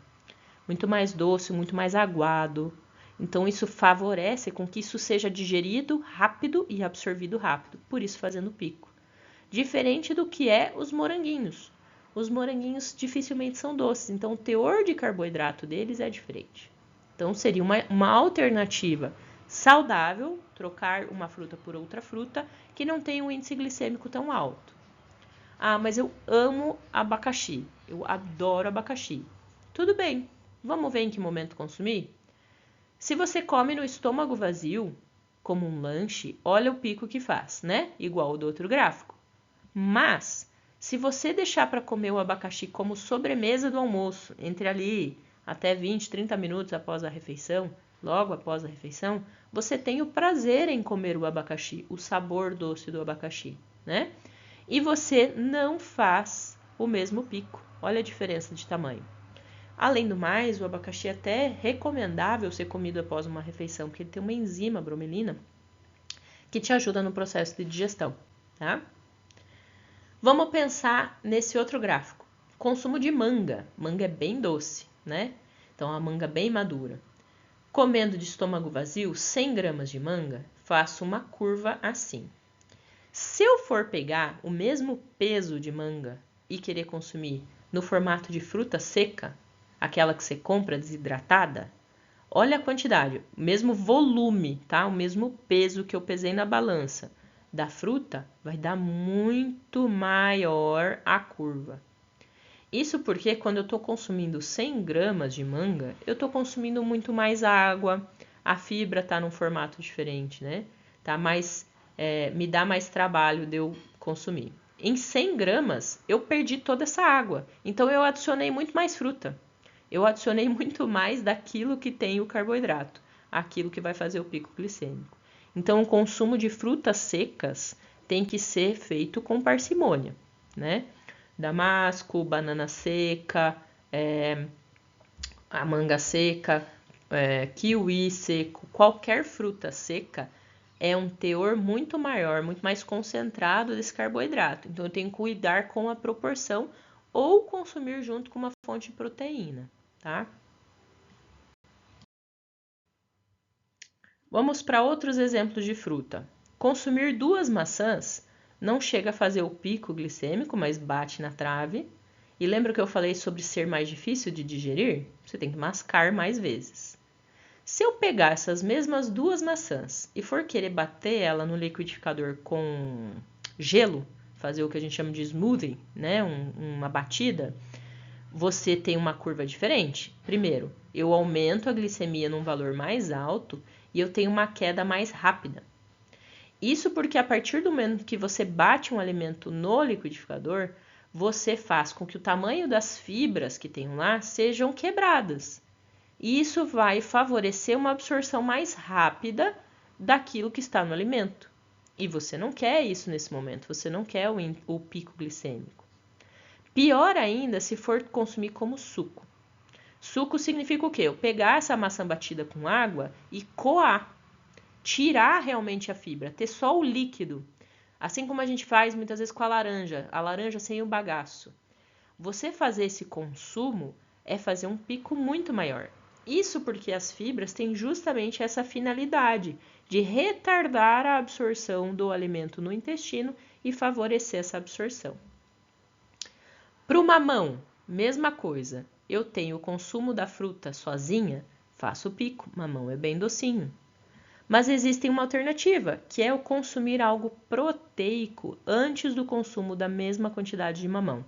Muito mais doce, muito mais aguado. Então, isso favorece com que isso seja digerido rápido e absorvido rápido, por isso fazendo pico. Diferente do que é os moranguinhos. Os moranguinhos dificilmente são doces, então o teor de carboidrato deles é diferente. Então, seria uma alternativa saudável trocar uma fruta por outra fruta que não tem um índice glicêmico tão alto. Ah, mas eu amo abacaxi, eu adoro abacaxi. Tudo bem, vamos ver em que momento consumir? Se você come no estômago vazio, como um lanche, olha o pico que faz, né? Igual o do outro gráfico. Mas, se você deixar para comer o abacaxi como sobremesa do almoço, entre ali até 20, 30 minutos após a refeição, logo após a refeição, você tem o prazer em comer o abacaxi, o sabor doce do abacaxi, né? E você não faz o mesmo pico. Olha a diferença de tamanho. Além do mais, o abacaxi é até recomendável ser comido após uma refeição, porque ele tem uma enzima, bromelina, que te ajuda no processo de digestão, tá? Vamos pensar nesse outro gráfico. Consumo de manga. Manga é bem doce, né? Então, a manga bem madura. Comendo de estômago vazio, 100 gramas de manga, faço uma curva assim. Se eu for pegar o mesmo peso de manga e querer consumir no formato de fruta seca, aquela que você compra desidratada, olha a quantidade, o mesmo volume, tá? O mesmo peso que eu pesei na balança da fruta, vai dar muito maior a curva. Isso porque quando eu estou consumindo 100 gramas de manga, eu estou consumindo muito mais água, a fibra está num formato diferente, né? Tá mais, me dá mais trabalho de eu consumir. Em 100 gramas, eu perdi toda essa água, então eu adicionei muito mais fruta. Eu adicionei muito mais daquilo que tem o carboidrato, aquilo que vai fazer o pico glicêmico. Então, o consumo de frutas secas tem que ser feito com parcimônia, né? Damasco, banana seca, a manga seca, kiwi seco, qualquer fruta seca é um teor muito maior, muito mais concentrado desse carboidrato. Então, eu tenho que cuidar com a proporção ou consumir junto com uma fonte de proteína, tá? Vamos para outros exemplos de fruta. Consumir 2 maçãs não chega a fazer o pico glicêmico, mas bate na trave. E lembra que eu falei sobre ser mais difícil de digerir? Você tem que mascar mais vezes. Se eu pegar essas mesmas 2 maçãs e for querer bater ela no liquidificador com gelo, fazer o que a gente chama de smoothie, né? Uma batida, você tem uma curva diferente. Primeiro, eu aumento a glicemia num valor mais alto e eu tenho uma queda mais rápida. Isso porque a partir do momento que você bate um alimento no liquidificador, você faz com que o tamanho das fibras que tem lá sejam quebradas. E isso vai favorecer uma absorção mais rápida daquilo que está no alimento. E você não quer isso nesse momento, você não quer o pico glicêmico. Pior ainda se for consumir como suco. Suco significa o quê? Eu pegar essa maçã batida com água e coar. Tirar realmente a fibra, ter só o líquido. Assim como a gente faz muitas vezes com a laranja sem o bagaço. Você fazer esse consumo é fazer um pico muito maior. Isso porque as fibras têm justamente essa finalidade de retardar a absorção do alimento no intestino e favorecer essa absorção. Para o mamão, mesma coisa. Eu tenho o consumo da fruta sozinha, faço o pico, mamão é bem docinho. Mas existe uma alternativa, que é o consumir algo proteico antes do consumo da mesma quantidade de mamão.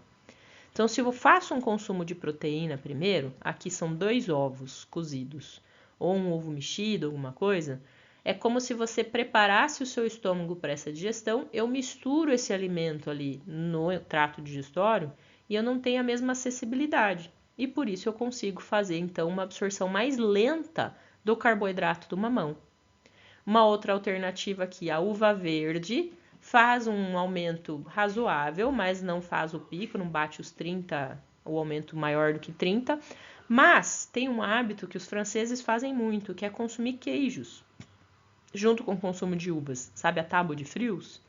Então, se eu faço um consumo de proteína primeiro, aqui são 2 ovos cozidos, ou um ovo mexido, alguma coisa, é como se você preparasse o seu estômago para essa digestão, eu misturo esse alimento ali no trato digestório e eu não tenho a mesma acessibilidade. E por isso eu consigo fazer, então, uma absorção mais lenta do carboidrato do mamão. Uma outra alternativa aqui, a uva verde, faz um aumento razoável, mas não faz o pico, não bate os 30, o aumento maior do que 30. Mas tem um hábito que os franceses fazem muito, que é consumir queijos, junto com o consumo de uvas. Sabe a tábua de frios?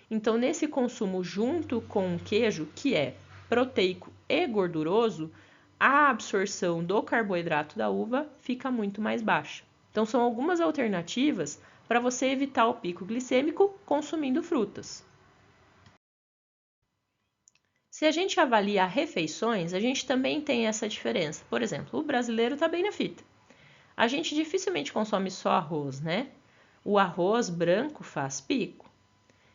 Então, nesse consumo junto com o queijo, que é proteico e gorduroso, a absorção do carboidrato da uva fica muito mais baixa. Então, são algumas alternativas para você evitar o pico glicêmico consumindo frutas. Se a gente avalia refeições, a gente também tem essa diferença. Por exemplo, o brasileiro está bem na fita. A gente dificilmente consome só arroz, né? O arroz branco faz pico.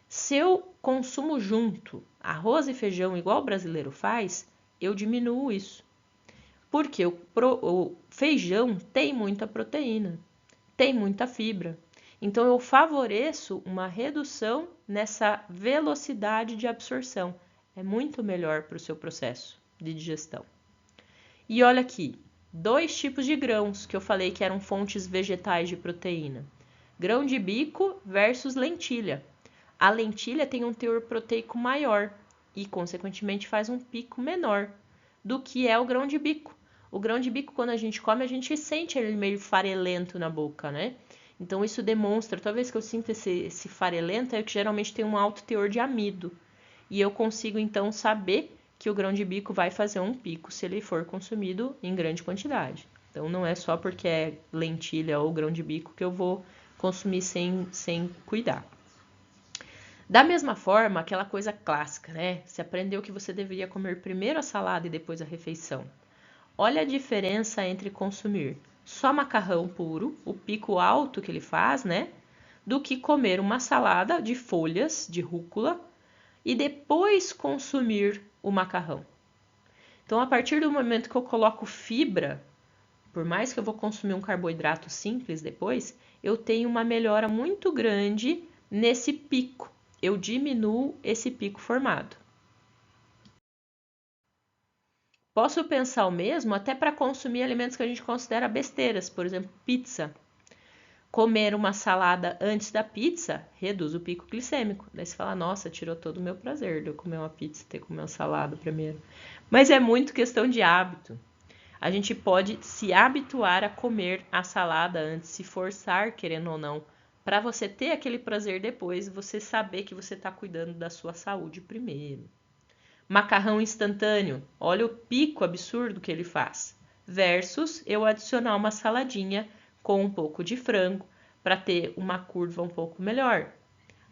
Se eu consumo junto arroz e feijão igual o brasileiro faz, eu diminuo isso. Porque o feijão tem muita proteína, tem muita fibra. Então, eu favoreço uma redução nessa velocidade de absorção. É muito melhor para o seu processo de digestão. E olha aqui, 2 tipos de grãos que eu falei que eram fontes vegetais de proteína. Grão de bico versus lentilha. A lentilha tem um teor proteico maior e, consequentemente, faz um pico menor do que é o grão de bico. O grão de bico, quando a gente come, a gente sente ele meio farelento na boca, né? Então, isso demonstra, toda vez que eu sinto esse farelento, é que geralmente tem um alto teor de amido. E eu consigo, então, saber que o grão de bico vai fazer um pico se ele for consumido em grande quantidade. Então, não é só porque é lentilha ou grão de bico que eu vou consumir sem cuidar. Da mesma forma, aquela coisa clássica, né? Você aprendeu que você deveria comer primeiro a salada e depois a refeição. Olha a diferença entre consumir só macarrão puro, o pico alto que ele faz, né? Do que comer uma salada de folhas de rúcula e depois consumir o macarrão. Então, a partir do momento que eu coloco fibra, por mais que eu vou consumir um carboidrato simples depois, eu tenho uma melhora muito grande nesse pico. Eu diminuo esse pico formado. Posso pensar o mesmo até para consumir alimentos que a gente considera besteiras, por exemplo, pizza. Comer uma salada antes da pizza reduz o pico glicêmico. Daí você fala, nossa, tirou todo o meu prazer de eu comer uma pizza e ter que comer uma salada primeiro. Mas é muito questão de hábito. A gente pode se habituar a comer a salada antes, se forçar, querendo ou não, para você ter aquele prazer depois, você saber que você está cuidando da sua saúde primeiro. Macarrão instantâneo, olha o pico absurdo que ele faz. Versus eu adicionar uma saladinha com um pouco de frango para ter uma curva um pouco melhor.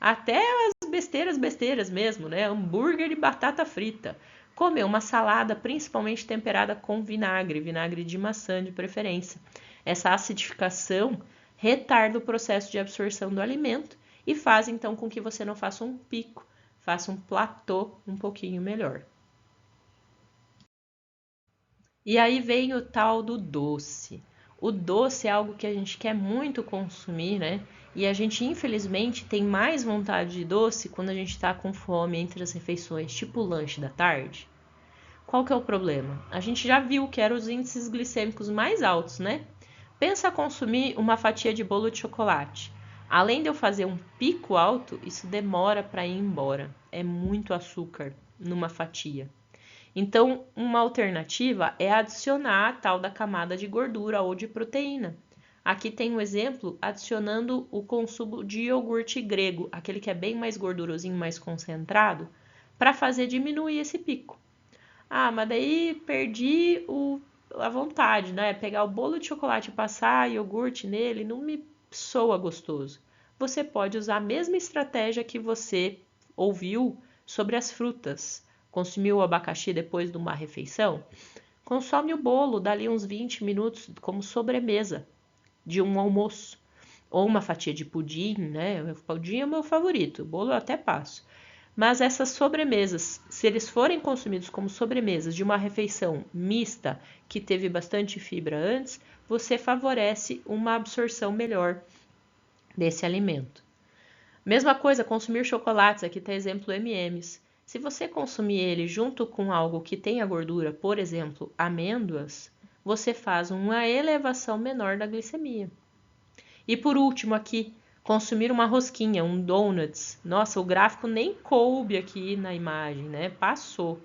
Até as besteiras mesmo, né? Hambúrguer e batata frita. Comer uma salada principalmente temperada com vinagre de maçã de preferência. Essa acidificação retarda o processo de absorção do alimento e faz então com que você não faça um pico, faça um platô um pouquinho melhor. E aí vem o tal do doce. O doce é algo que a gente quer muito consumir, né? E a gente, infelizmente, tem mais vontade de doce quando a gente está com fome entre as refeições, tipo o lanche da tarde. Qual que é o problema? A gente já viu que eram os índices glicêmicos mais altos, né? Pensa consumir uma fatia de bolo de chocolate. Além de eu fazer um pico alto, isso demora para ir embora. É muito açúcar numa fatia. Então, uma alternativa é adicionar a tal da camada de gordura ou de proteína. Aqui tem um exemplo adicionando o consumo de iogurte grego, aquele que é bem mais gordurosinho, mais concentrado, para fazer diminuir esse pico. Ah, mas daí perdi a vontade, né? Pegar o bolo de chocolate e passar iogurte nele não me soa gostoso. Você pode usar a mesma estratégia que você ouviu sobre as frutas. Consumiu o abacaxi depois de uma refeição? Consome o bolo dali uns 20 minutos como sobremesa de um almoço. Ou uma fatia de pudim, né? O pudim é o meu favorito, o bolo eu até passo. Mas essas sobremesas, se eles forem consumidos como sobremesas de uma refeição mista que teve bastante fibra antes, você favorece uma absorção melhor desse alimento. Mesma coisa, consumir chocolates, aqui está exemplo M&M's. Se você consumir ele junto com algo que tenha gordura, por exemplo, amêndoas, você faz uma elevação menor da glicemia. E por último aqui, consumir uma rosquinha, um donuts. Nossa, o gráfico nem coube aqui na imagem, né? Passou.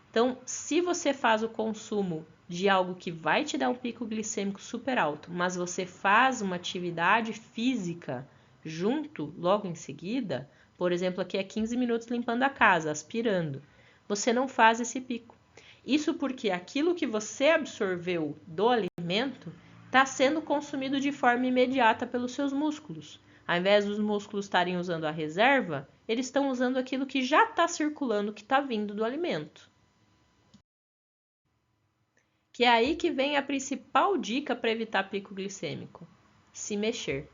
Então, se você faz o consumo de algo que vai te dar um pico glicêmico super alto, mas você faz uma atividade física junto, logo em seguida, por exemplo, aqui é 15 minutos limpando a casa, aspirando, você não faz esse pico. Isso porque aquilo que você absorveu do alimento está sendo consumido de forma imediata pelos seus músculos. Ao invés dos músculos estarem usando a reserva, eles estão usando aquilo que já está circulando, que está vindo do alimento. Que é aí que vem a principal dica para evitar pico glicêmico: se mexer.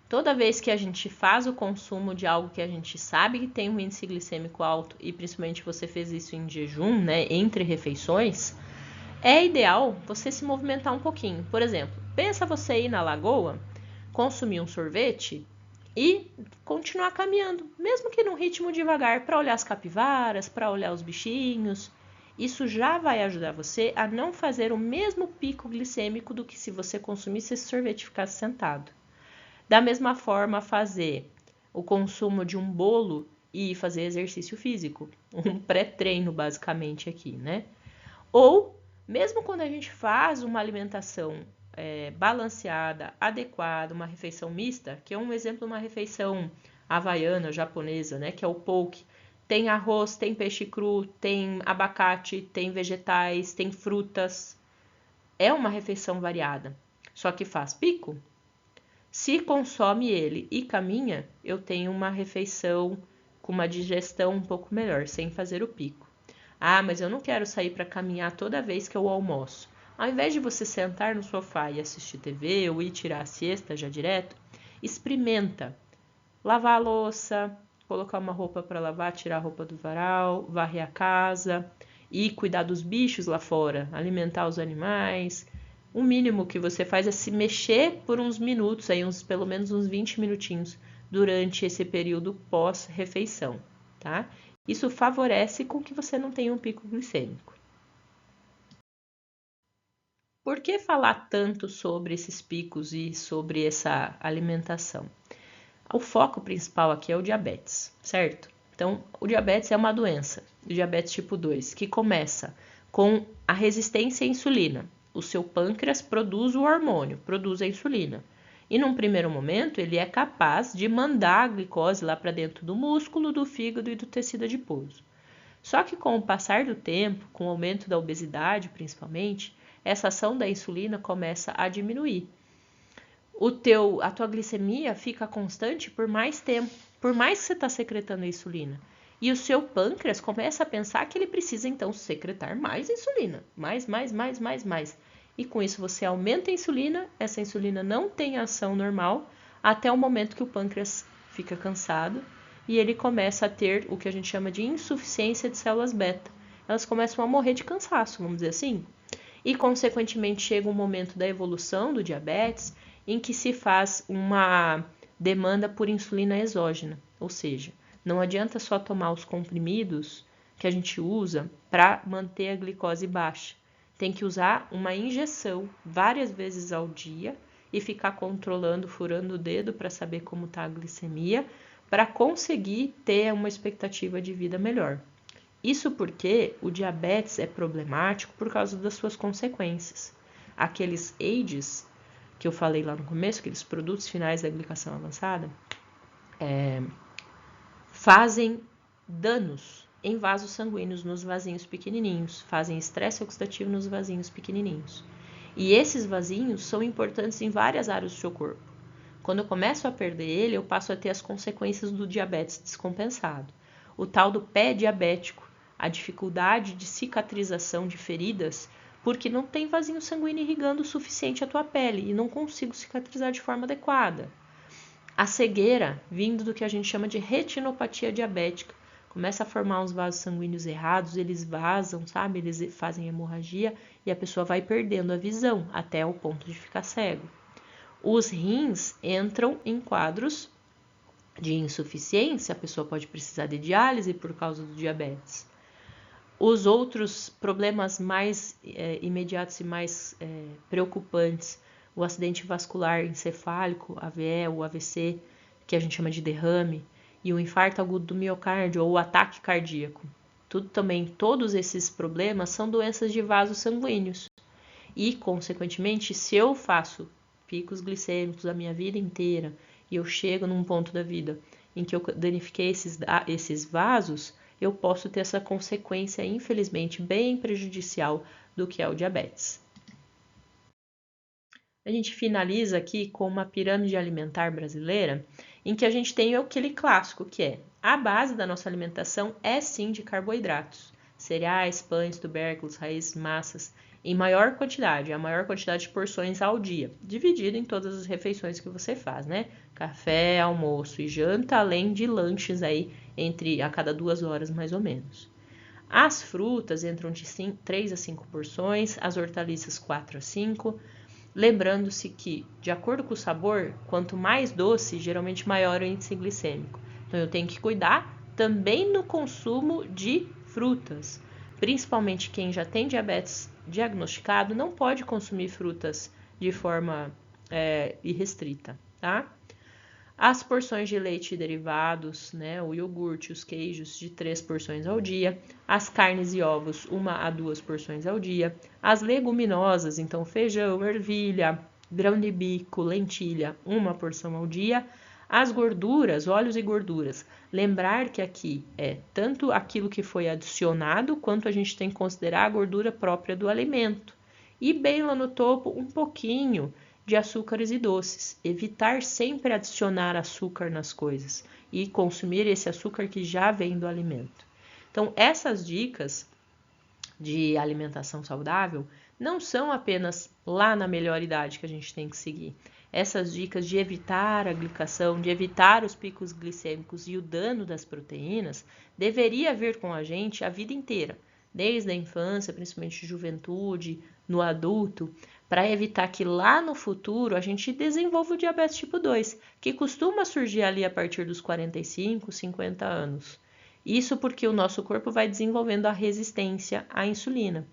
Toda vez que a gente faz o consumo de algo que a gente sabe que tem um índice glicêmico alto, e principalmente você fez isso em jejum, né, entre refeições, é ideal você se movimentar um pouquinho. Por exemplo, pensa você ir na lagoa, consumir um sorvete e continuar caminhando, mesmo que num ritmo devagar, para olhar as capivaras, para olhar os bichinhos. Isso já vai ajudar você a não fazer o mesmo pico glicêmico do que se você consumisse esse sorvete e ficasse sentado. Da mesma forma, fazer o consumo de um bolo e fazer exercício físico, um pré-treino basicamente aqui, né? Ou, mesmo quando a gente faz uma alimentação balanceada, adequada, uma refeição mista, que é um exemplo de uma refeição havaiana, japonesa, né? Que é o poke. Tem arroz, tem peixe cru, tem abacate, tem vegetais, tem frutas. É uma refeição variada, só que faz pico. Se consome ele e caminha, eu tenho uma refeição com uma digestão um pouco melhor, sem fazer o pico. Ah, mas eu não quero sair para caminhar toda vez que eu almoço. Ao invés de você sentar no sofá e assistir TV ou ir tirar a siesta já direto, experimenta lavar a louça, colocar uma roupa para lavar, tirar a roupa do varal, varrer a casa e cuidar dos bichos lá fora, alimentar os animais. O mínimo que você faz é se mexer por uns minutos, aí pelo menos uns 20 minutinhos durante esse período pós-refeição, tá? Isso favorece com que você não tenha um pico glicêmico. Por que falar tanto sobre esses picos e sobre essa alimentação? O foco principal aqui é o diabetes, certo? Então, o diabetes é uma doença, o diabetes tipo 2, que começa com a resistência à insulina. O seu pâncreas produz o hormônio, produz a insulina. E num primeiro momento, ele é capaz de mandar a glicose lá para dentro do músculo, do fígado e do tecido adiposo. Só que com o passar do tempo, com o aumento da obesidade principalmente, essa ação da insulina começa a diminuir. A tua glicemia fica constante por mais tempo, por mais que você está secretando a insulina. E o seu pâncreas começa a pensar que ele precisa então secretar mais insulina, mais. E com isso você aumenta a insulina, essa insulina não tem ação normal, até o momento que o pâncreas fica cansado e ele começa a ter o que a gente chama de insuficiência de células beta. Elas começam a morrer de cansaço, vamos dizer assim. E, consequentemente, chega um momento da evolução do diabetes em que se faz uma demanda por insulina exógena, ou seja, não adianta só tomar os comprimidos que a gente usa para manter a glicose baixa. Tem que usar uma injeção várias vezes ao dia e ficar controlando, furando o dedo para saber como está a glicemia, para conseguir ter uma expectativa de vida melhor. Isso porque o diabetes é problemático por causa das suas consequências. Aqueles AIDs que eu falei lá no começo, aqueles produtos finais da glicação avançada, fazem danos em vasos sanguíneos nos vasinhos pequenininhos, fazem estresse oxidativo nos vasinhos pequenininhos. E esses vasinhos são importantes em várias áreas do seu corpo. Quando eu começo a perder ele, eu passo a ter as consequências do diabetes descompensado. O tal do pé diabético, a dificuldade de cicatrização de feridas, porque não tem vasinho sanguíneo irrigando o suficiente a tua pele e não consigo cicatrizar de forma adequada. A cegueira, vindo do que a gente chama de retinopatia diabética, começa a formar uns vasos sanguíneos errados, eles vazam, sabe? Eles fazem hemorragia e a pessoa vai perdendo a visão até o ponto de ficar cego. Os rins entram em quadros de insuficiência, a pessoa pode precisar de diálise por causa do diabetes. Os outros problemas mais imediatos e mais preocupantes, o acidente vascular encefálico, AVE, o AVC, que a gente chama de derrame, e o infarto agudo do miocárdio ou o ataque cardíaco. Todos esses problemas são doenças de vasos sanguíneos. E, consequentemente, se eu faço picos glicêmicos a minha vida inteira e eu chego num ponto da vida em que eu danifiquei esses vasos, eu posso ter essa consequência, infelizmente, bem prejudicial do que é o diabetes. A gente finaliza aqui com uma pirâmide alimentar brasileira, em que a gente tem aquele clássico, que é a base da nossa alimentação é sim de carboidratos, cereais, pães, tubérculos, raízes, massas em maior quantidade, a maior quantidade de porções ao dia, dividido em todas as refeições que você faz, né? Café, almoço e janta, além de lanches aí entre a cada 2 horas mais ou menos. As frutas entram de 3 a 5 porções, as hortaliças 4 a 5, lembrando-se que, de acordo com o sabor, quanto mais doce, geralmente maior o índice glicêmico. Então eu tenho que cuidar também no consumo de frutas. Principalmente quem já tem diabetes diagnosticado não pode consumir frutas de forma irrestrita, tá? As porções de leite e derivados, né, o iogurte, os queijos, de 3 porções ao dia. As carnes e ovos, 1 a 2 porções ao dia. As leguminosas, então feijão, ervilha, grão de bico, lentilha, 1 porção ao dia. As gorduras, óleos e gorduras. Lembrar que aqui é tanto aquilo que foi adicionado, quanto a gente tem que considerar a gordura própria do alimento. E bem lá no topo, um pouquinho de açúcares e doces. Evitar sempre adicionar açúcar nas coisas e consumir esse açúcar que já vem do alimento. Então, essas dicas de alimentação saudável não são apenas lá na melhor idade que a gente tem que seguir. Essas dicas de evitar a glicação, de evitar os picos glicêmicos e o dano das proteínas, deveria vir com a gente a vida inteira, desde a infância, principalmente juventude, no adulto, para evitar que lá no futuro a gente desenvolva o diabetes tipo 2, que costuma surgir ali a partir dos 45, 50 anos. Isso porque o nosso corpo vai desenvolvendo a resistência à insulina.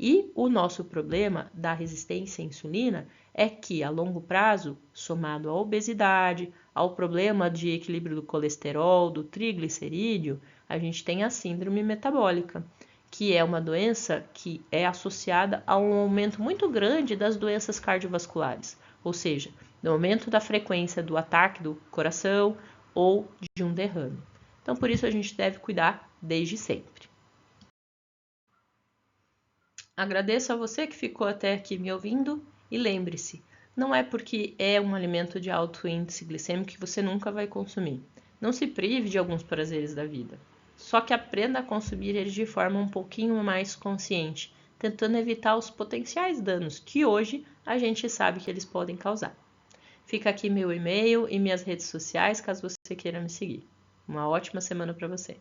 E o nosso problema da resistência à insulina é que, a longo prazo, somado à obesidade, ao problema de equilíbrio do colesterol, do triglicerídeo, a gente tem a síndrome metabólica, que é uma doença que é associada a um aumento muito grande das doenças cardiovasculares, ou seja, do aumento da frequência do ataque do coração ou de um derrame. Então, por isso a gente deve cuidar desde sempre. Agradeço a você que ficou até aqui me ouvindo e lembre-se, não é porque é um alimento de alto índice glicêmico que você nunca vai consumir. Não se prive de alguns prazeres da vida. Só que aprenda a consumir eles de forma um pouquinho mais consciente, tentando evitar os potenciais danos que hoje a gente sabe que eles podem causar. Fica aqui meu e-mail e minhas redes sociais caso você queira me seguir. Uma ótima semana para você!